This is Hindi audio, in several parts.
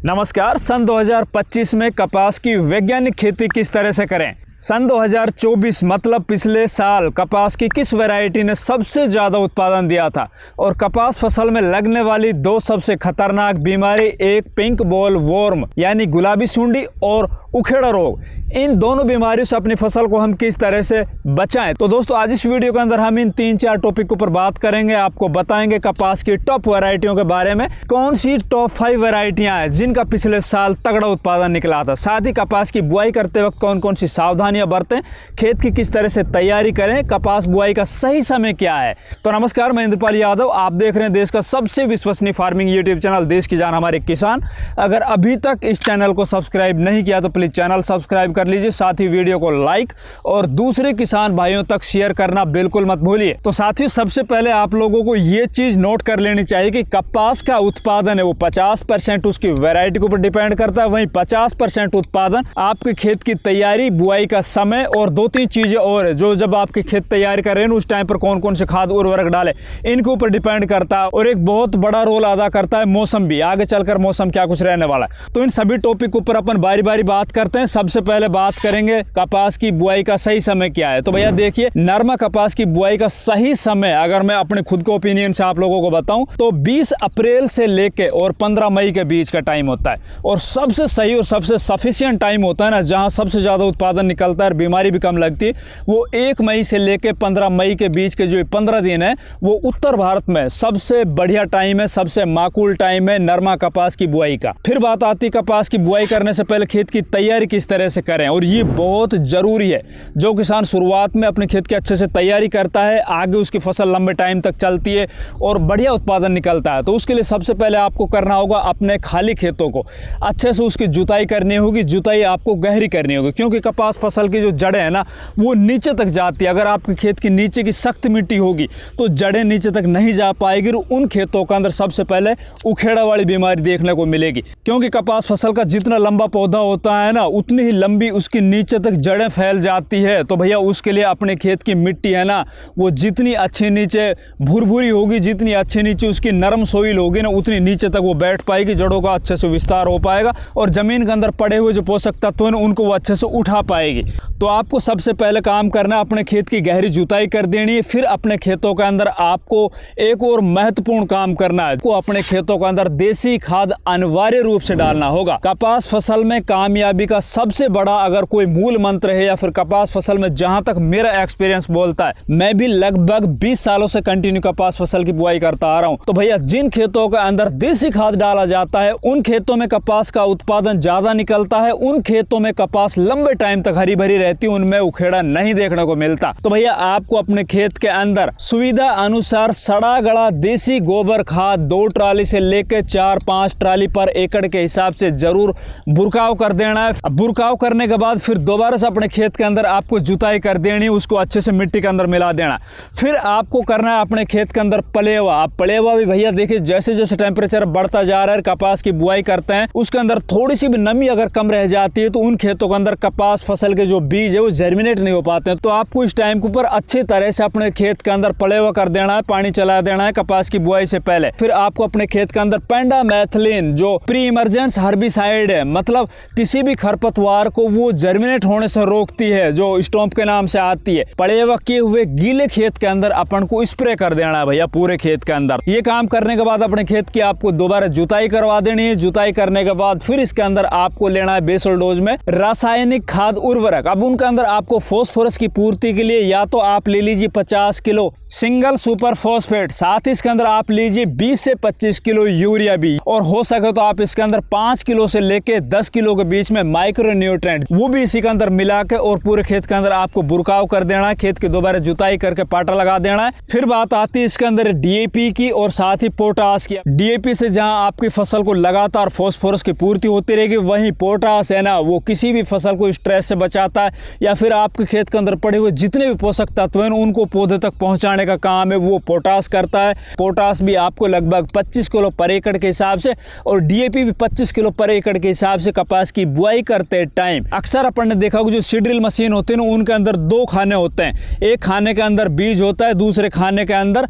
नमस्कार। सन 2025 में कपास की वैज्ञानिक खेती किस तरह से करें। सन 2024 मतलब पिछले साल कपास की किस वैरायटी ने सबसे ज़्यादा उत्पादन दिया था और कपास फसल में लगने वाली दो सबसे खतरनाक बीमारी, एक पिंक बॉल वॉर्म यानी गुलाबी सुंडी और उखेड़ा रोग, इन दोनों बीमारियों से अपनी फसल को हम किस तरह से बचाएं। तो दोस्तों आज इस वीडियो के अंदर हम इन 3-4 टॉपिक के ऊपर बात करेंगे। आपको बताएंगे कपास की टॉप वैरायटियों के बारे में, कौन सी टॉप 5 वैरायटियां हैं जिनका पिछले साल तगड़ा उत्पादन निकला था। साथ ही कपास की बुआई करते वक्त कौन कौन सी सावधानियां बरतें, खेत की किस तरह से तैयारी करें, कपास बुआई का सही समय क्या है। तो नमस्कार, मैं इंद्रपाल यादव, आप देख रहे हैं देश का सबसे विश्वसनीय फार्मिंग यूट्यूब चैनल देश की जान हमारे किसान। अगर अभी तक इस चैनल को सब्सक्राइब नहीं किया तो प्लीज चैनल सब्सक्राइब कर लीजिए, साथ ही वीडियो को लाइक और दूसरे किसान भाइयों तक शेयर करना बिल्कुल मत भूलिए। तो साथियों सबसे पहले आप लोगों को ये चीज नोट कर लेनी चाहिए कि कपास का उत्पादन है वो 50% उसकी वैरायटी के ऊपर डिपेंड करता है, वहीं 50% उत्पादन आपके खेत की तैयारी, बुआई का समय और 2-3 चीजें और है जो जब आपके खेत तैयारी कर रहे हैं उस टाइम पर कौन कौन से खाद उर्वरक डाले, इनके ऊपर डिपेंड करता है। और एक बहुत बड़ा रोल अदा करता है मौसम भी, आगे चलकर मौसम क्या कुछ रहने वाला है। तो इन सभी टॉपिक के ऊपर अपन बारी बारी बात करते हैं। सबसे पहले बात करेंगे कपास की बुआई का सही समय क्या है। तो भैया देखिए, नरमा कपास की बुआई का सही समय अगर मैं अपने खुद के ओपिनियन से आप लोगों को बताऊं तो 20 अप्रैल से लेके और 15 मई के बीच का टाइम होता है। और सबसे सही और सबसे सफिशिएंट टाइम होता है ना, जहां सबसे ज्यादा उत्पादन निकलता है, बीमारी भी कम लगती है, वो 1 मई से लेके 15 मई के बीच के जो 15 दिन है वो उत्तर भारत में सबसे बढ़िया टाइम है, सबसे माकूल टाइम है नरमा कपास की बुआई का। फिर बात आती है कपास की बुआई करने से पहले खेत की तैयारी किस तरह से करें, और ये बहुत जरूरी है। जो किसान शुरुआत में अपने खेत की अच्छे से तैयारी करता है, आगे उसकी फसल लंबे टाइम तक चलती है और बढ़िया उत्पादन निकलता है। तो उसके लिए सबसे पहले आपको करना होगा अपने खाली खेतों को अच्छे से उसकी जुताई करनी होगी। जुताई आपको गहरी करनी होगी क्योंकि कपास फसल की जो जड़ें हैं ना वो नीचे तक जाती है। अगर आपके खेत की नीचे की सख्त मिट्टी होगी तो जड़ें नीचे तक नहीं जा पाएगी। उन खेतों के अंदर सबसे पहले उखेड़ा वाली बीमारी देखने को मिलेगी क्योंकि कपास फसल का जितना लंबा पौधा होता है ना उतनी ही लंबी उसकी नीचे तक जड़ें फैल जाती है। तो भैया उसके लिए अपने खेत की मिट्टी है ना वो जितनी अच्छी नीचे भुरभुरी होगी, जितनी अच्छी नीचे उसकी नरम सोइल होगी ना उतनी नीचे तक वो बैठ पाएगी, जड़ों का अच्छे से विस्तार हो पाएगा और जमीन के अंदर पड़े हुए जो पोषक तत्व हैं उनको वो अच्छे से उठा पाएगी। तो आपको सबसे पहले काम करना है अपने खेत की गहरी जुताई कर देनी है। फिर अपने खेतों के अंदर आपको एक और महत्वपूर्ण काम करना है, को अपने खेतों के अंदर देसी खाद अनिवार्य रूप से डालना होगा। कपास फसल में कामयाबी का सबसे बड़ा अगर कोई मूल मंत्र है या फिर कपास फसल में जहां तक मेरा एक्सपीरियंस बोलता है, मैं भी लगभग 20 सालों से कंटिन्यू कपास फसल की बुआई करता आ रहा हूं। तो भैया जिन खेतों के अंदर देसी खाद डाला जाता है उन खेतों में कपास का उत्पादन ज्यादा निकलता है, उन खेतों में कपास लंबे टाइम तक हरी भरी रहती है, उनमें उखेड़ा नहीं देखने को मिलता। तो भैया आपको अपने खेत के अंदर सुविधा अनुसार सड़ा गड़ा देसी गोबर खाद 2 ट्राली से लेकर 4-5 ट्राली पर एकड़ के हिसाब से जरूर बुरकाव कर देना है। बुरकाव करने के बाद फिर दोबारा से अपने खेत के अंदर आपको जुताई कर देनी, उसको अच्छे से मिट्टी के अंदर मिला देना। फिर आपको करना है अपने खेत के अंदर पलेवा। आप पलेवा भी भैया देखिए जैसे जैसे टेम्परेचर बढ़ता जा रहा है, कपास की बुआई करते हैं उसके अंदर थोड़ी सी भी नमी अगर कम रह जाती है तो उन खेतों के अंदर कपास फसल के जो बीज है वो जर्मिनेट नहीं हो पाते हैं। तो आपको इस टाइम के ऊपर अच्छी तरह से अपने खेत के अंदर पलेवा कर देना है, पानी चला देना है कपास की बुआई से पहले। फिर आपको अपने खेत के अंदर पेंडामेथिलिन जो प्री इमरजेंस हर्बिसाइड है, मतलब किसी भी खरपतवार को वो जर्मिनेट होने से रोकती है, जो स्टॉम्प के नाम से आती है, पलेवा किए हुए गीले खेत के अंदर अपन को स्प्रे कर देना है भैया पूरे खेत के अंदर। ये काम करने के बाद अपने खेत की आपको दोबारा जुताई करवा देनी है। जुताई करने के बाद फिर इसके अंदर आपको लेना है बेसल डोज में रासायनिक खाद उर्वरक। अब उनके अंदर आपको फास्फोरस की पूर्ति के लिए या तो आप ले लीजिए 50 किलो सिंगल सुपर फॉस्फेट, साथ ही इसके अंदर आप लीजिए 20 से 25 किलो यूरिया भी, और हो सके तो आप इसके अंदर 5 किलो से लेके 10 किलो के बीच में माइक्रो न्यूट्रेंट वो भी इसी के अंदर मिला के और पूरे खेत के अंदर आपको बुरकाव कर देना है। खेत की दोबारा जुताई करके पाटा लगा देना है। फिर बात आती है इसके अंदर डीएपी की और साथ ही पोटास की। डीएपी से जहां आपकी फसल को लगातार फास्फोरस की पूर्ति होती रहेगी, वहीं पोटास है ना वो किसी भी फसल को स्ट्रेस से बचा चाहता है, या फिर आपके खेत के अंदर पड़े हुए जितने भी पोषक तत्व हैं उनको पौधे तक पहुंचाने का काम है वो पोटास करता है। पोटास भी आपको लगभग 25 किलो पर एकड़ के हिसाब से और डीएपी भी 25 किलो पर एकड़ के हिसाब से कपास की बुआई करते टाइम अक्सर अपन ने देखा होगा जो सीड ड्रिल मशीन होती है ना उनके अंदर दो खाने होते हैं, एक खाने के अंदर बीज होता है, दूसरे खाने के अंदर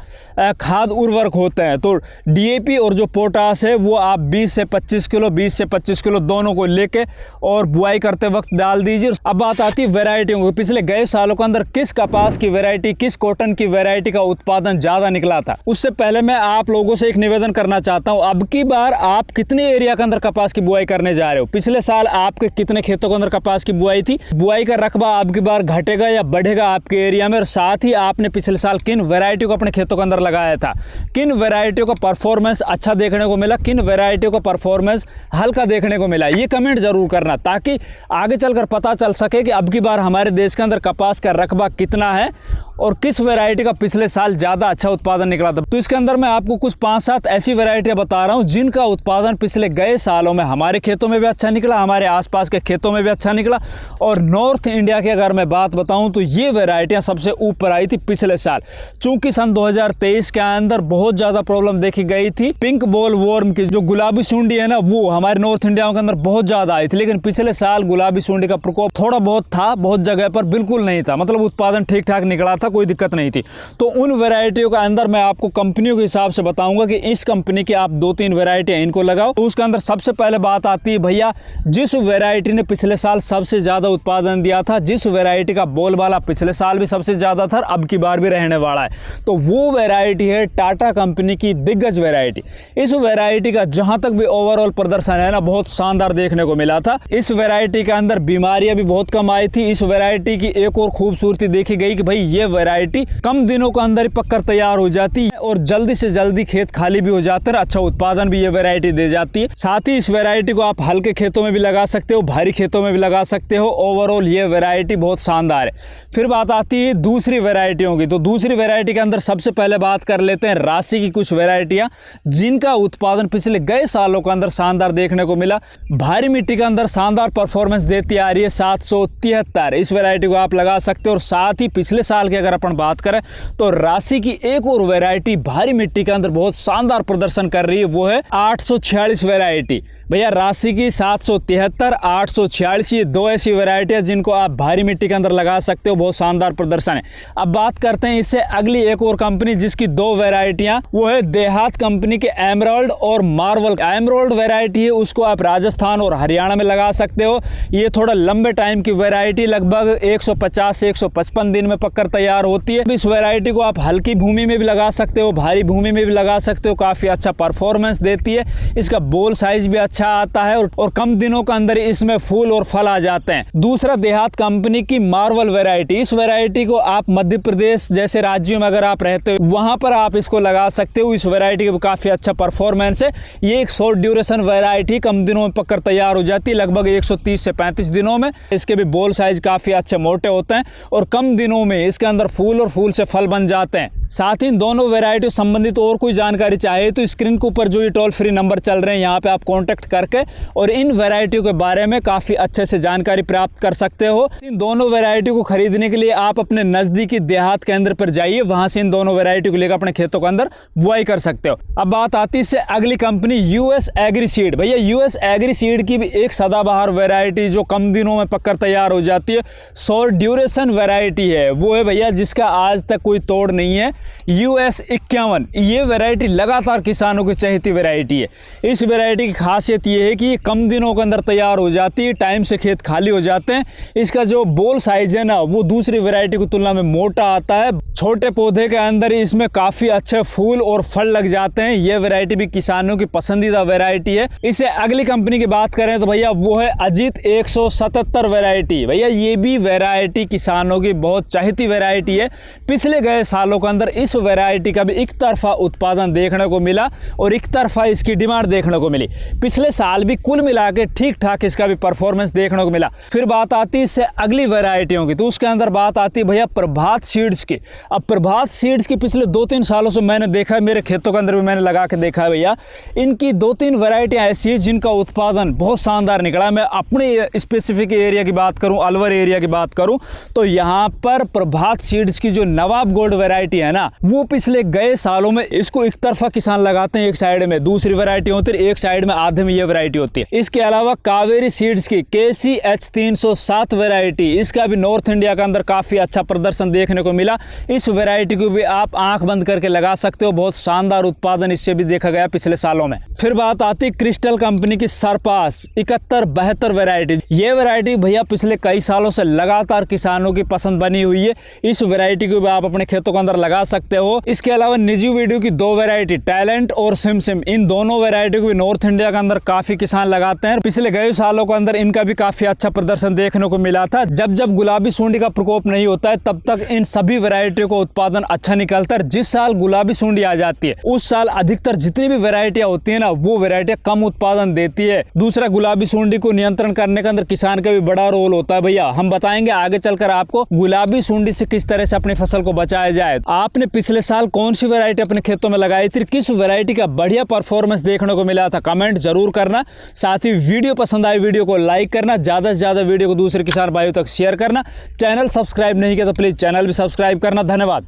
खाद उर्वरक होते हैं। तो डीएपी और जो पोटास है वो आप 20 से 25 किलो दोनों को लेके और बुआई करते वक्त डाल दीजिए। अब बात आती है वैरायटियों की, पिछले गए सालों के अंदर किस कपास की वैरायटी, किस कॉटन की वैरायटी का उत्पादन ज्यादा निकला था। उससे पहले मैं आप लोगों से एक निवेदन करना चाहता हूं, अब की बार आप कितने एरिया के अंदर कपास की बुआई करने जा रहे हो? पिछले साल आपके कितने खेतों के अंदर कपास की बुआई थी? बुआई का रकबा अब की बार घटेगा या बढ़ेगा आपके एरिया में? और साथ ही आपने पिछले साल किन वैरायटियों को अपने खेतों के अंदर लगाया था, किन वैरायटियों का परफॉर्मेंस अच्छा देखने को मिला, किन वैरायटियों का परफॉर्मेंस हल्का देखने को मिला, ये कमेंट जरूर करना ताकि आगे चलकर पता चल सके कि अब की बार हमारे देश के अंदर कपास का रकबा कितना है और किस वैरायटी का पिछले साल ज़्यादा अच्छा उत्पादन निकला था। तो इसके अंदर मैं आपको कुछ 5-7 ऐसी वैरायटियां बता रहा हूं जिनका उत्पादन पिछले गए सालों में हमारे खेतों में भी अच्छा निकला, हमारे आसपास के खेतों में भी अच्छा निकला। और नॉर्थ इंडिया की अगर मैं बात बताऊं तो ये वैरायटियां सबसे ऊपर आई थी पिछले साल। चूंकि सन 2023 के अंदर बहुत ज़्यादा प्रॉब्लम देखी गई थी पिंक बॉल वॉर्म की, जो गुलाबी सूंडी है ना वो हमारे नॉर्थ इंडिया के अंदर बहुत ज़्यादा आई थी। लेकिन पिछले साल गुलाबी सूंडी का प्रकोप थोड़ा बहुत था, बहुत जगह पर बिल्कुल नहीं था, मतलब उत्पादन ठीक ठाक निकला था, कोई दिक्कत नहीं थी। तो उन वैरायटियों के अंदर मैं आपको कंपनियों के हिसाब से बताऊंगा कि इस कंपनी की आप 2-3 वैरायटियां इनको लगाओ। तो उसके अंदर सबसे पहले बात आती है भैया जिस वैरायटी ने पिछले साल सबसे ज्यादा उत्पादन दिया था, जिस वैरायटी का बोलबाला पिछले साल भी सबसे ज्यादा था, अब की बार भी रहने वाला है, तो वो वैरायटी है टाटा कंपनी की दिग्गज वैरायटी। इस वैरायटी का जहां तक भी ओवरऑल प्रदर्शन है ना बहुत शानदार देखने को मिला था। इस वैरायटी के अंदर बीमारियां भी बहुत कम आई थी। इस वैरायटी की एक और खूबसूरती देखी गई कि भाई ये वैरायटी कम दिनों के अंदर ही पककर तैयार हो जाती है और जल्दी से जल्दी खेत खाली भी हो जाता है, अच्छा उत्पादन भी ये वैरायटी दे जाती है। साथ ही इस वैरायटी को आप हल्के खेतों में भी लगा सकते हो, भारी खेतों में भी लगा सकते हो। ओवरऑल ये वैरायटी बहुत शानदार है। फिर बात आती है दूसरी वैरायटियों की, तो दूसरी वैरायटी के अंदर सबसे पहले बात कर लेते हैं राशि की कुछ वैरायटियां जिनका उत्पादन पिछले गए सालों के अंदर शानदार देखने को मिला। भारी मिट्टी के अंदर शानदार परफॉर्मेंस देती आ रही है 773, इस वैरायटी को आप लगा सकते हो। और साथ ही पिछले साल की अगर अपन बात करें तो राशि की एक और वैरायटी भारी मिट्टी के अंदर बहुत शानदार प्रदर्शन कर रही है, वो है 846 वैरायटी। भैया राशि की 773, 846 ये दो ऐसी वैरायटी है जिनको आप भारी मिट्टी के अंदर लगा सकते हो, बहुत शानदार प्रदर्शन है। अब बात करते हैं इससे अगली एक और कंपनी जिसकी 2 वैरायटियां, वो है देहात कंपनी के एमराल्ड और मार्वल। एमराल्ड वैरायटी है उसको आप राजस्थान और हरियाणा में लगा सकते हो। ये थोड़ा लंबे टाइम की वैरायटी, लगभग 150 से 155 दिन में पककर तैयार होती है। इस वैरायटी को आप हल्की भूमि में भी लगा सकते हो, भारी भूमि में भी लगा सकते हो, काफी अच्छा परफॉर्मेंस देती है। इसका बोल साइज भी अच्छा आता है और कम दिनों के अंदर इसमें फूल और फल आ जाते हैं। दूसरा देहात कंपनी की मार्वल वैरायटी, इस वैरायटी को आप मध्य प्रदेश जैसे राज्यों में अगर आप रहते हो वहां पर आप इसको लगा सकते हो। इस वैरायटी का काफी अच्छा परफॉर्मेंस है। ये एक शॉर्ट ड्यूरेशन वैरायटी, कम दिनों में पककर तैयार हो जाती है, लगभग 130 से 35 दिनों में। इसके भी बोल साइज काफी अच्छे मोटे होते हैं और कम दिनों में इसके अंदर फूल और फूल से फल बन जाते हैं। साथ ही इन दोनों वैरायटी संबंधित और कोई जानकारी चाहिए तो स्क्रीन के ऊपर जो ये टोल फ्री नंबर चल रहे हैं यहाँ पे आप कांटेक्ट करके और इन वैरायटियों के बारे में काफ़ी अच्छे से जानकारी प्राप्त कर सकते हो। इन दोनों वैरायटी को खरीदने के लिए आप अपने नज़दीकी देहात केंद्र पर जाइए, वहाँ से इन दोनों वैरायटी को लेकर अपने खेतों के अंदर बुआई कर सकते हो। अब बात आती है इससे अगली कंपनी यूएस एग्री सीड। भैया यूएस एग्री सीड की भी एक सदाबहार वैरायटी जो कम दिनों में पककर तैयार हो जाती है, शॉर्ट ड्यूरेशन वैरायटी है, वो है भैया जिसका आज तक कोई तोड़ नहीं है, US 51। ये वैरायटी लगातार किसानों की चहेती वैरायटी है। इस वैरायटी की खासियत ये है कि ये कम दिनों के अंदर तैयार हो जाती है, टाइम से खेत खाली हो जाते हैं। इसका जो बोल साइज है ना वो दूसरी वैरायटी की तुलना में मोटा आता है। छोटे पौधे के अंदर इसमें काफ़ी अच्छे फूल और फल लग जाते हैं। ये वैरायटी भी किसानों की पसंदीदा वैरायटी है। इससे अगली कंपनी की बात करें तो भैया वो है अजीत 177 वैरायटी। भैया ये भी वैरायटी किसानों की बहुत चाहती वैरायटी है। पिछले गए सालों के अंदर इस वैरायटी का भी एक तरफा उत्पादन देखने को मिला और एक तरफा इसकी डिमांड देखने को मिली। पिछले साल भी कुल मिला के ठीक ठाक इसका भी परफॉर्मेंस देखने को मिला। फिर बात आती है इससे अगली वैरायटियों की, तो उसके अंदर बात आती है भैया प्रभात सीड्स की। अब प्रभात सीड्स की पिछले 2-3 सालों से मैंने देखा है, मेरे खेतों के अंदर भी मैंने लगा के देखा है भैया, इनकी 2-3 वैरायटियाँ ऐसी हैं जिनका उत्पादन बहुत शानदार निकला है। मैं अपने स्पेसिफिक एरिया की बात करूँ, अलवर एरिया की बात करूँ, तो यहाँ पर प्रभात सीड्स की जो नवाब गोल्ड वैरायटी है ना, वो पिछले गए सालों में इसको एक तरफा किसान लगाते हैं, एक साइड में दूसरी वैरायटी होती है, एक साइड में आधे में ये वैरायटी होती है। इसके अलावा कावेरी सीड्स की KCH 307 वैरायटी, इसका भी नॉर्थ इंडिया के अंदर काफी अच्छा प्रदर्शन देखने को मिला। इस वैरायटी को भी आप आंख बंद करके लगा सकते हो, बहुत शानदार उत्पादन इससे भी देखा गया पिछले सालों में। फिर बात आती है क्रिस्टल कंपनी की सरपास 7172 वैरायटी। ये वैरायटी भैया पिछले कई सालों से लगातार किसानों की पसंद बनी हुई है। इस वैरायटी को भी आप अपने खेतों के अंदर लगा सकते हो। इसके अलावा निजी वीडियो की 2 वैरायटी टैलेंट और सिमसिम, इन दोनों वैरायटी को भी नॉर्थ इंडिया के अंदर काफी किसान लगाते हैं। पिछले कई सालों के अंदर इनका भी काफी अच्छा प्रदर्शन देखने को मिला था। जब जब गुलाबी सूंडी का प्रकोप नहीं होता है तब तक इन सभी वैरायटियों को उत्पादन अच्छा निकलता है। जिस साल गुलाबी सूंडी आ जाती है उस साल अधिकतर जितनी भी वैरायटियां होती है ना, वो वैरायटियां कम उत्पादन देती है। दूसरा, गुलाबी सूंडी को नियंत्रण करने के अंदर किसान का भी बड़ा रोल होता है भैया। हम बताएंगे आगे चलकर आपको गुलाबी सूंडी से किस तरह से अपनी फसल को बचाया जाए। आपने पिछले साल कौन सी वैरायटी अपने खेतों में लगाई थी, किस वैरायटी का बढ़िया परफॉर्मेंस देखने को मिला था, कमेंट जरूर करना। साथ ही वीडियो पसंद आई वीडियो को लाइक करना, ज्यादा से ज्यादा वीडियो को दूसरे किसान भाइयों तक शेयर करना। चैनल सब्सक्राइब नहीं किया तो प्लीज चैनल भी सब्सक्राइब करना। धन्यवाद।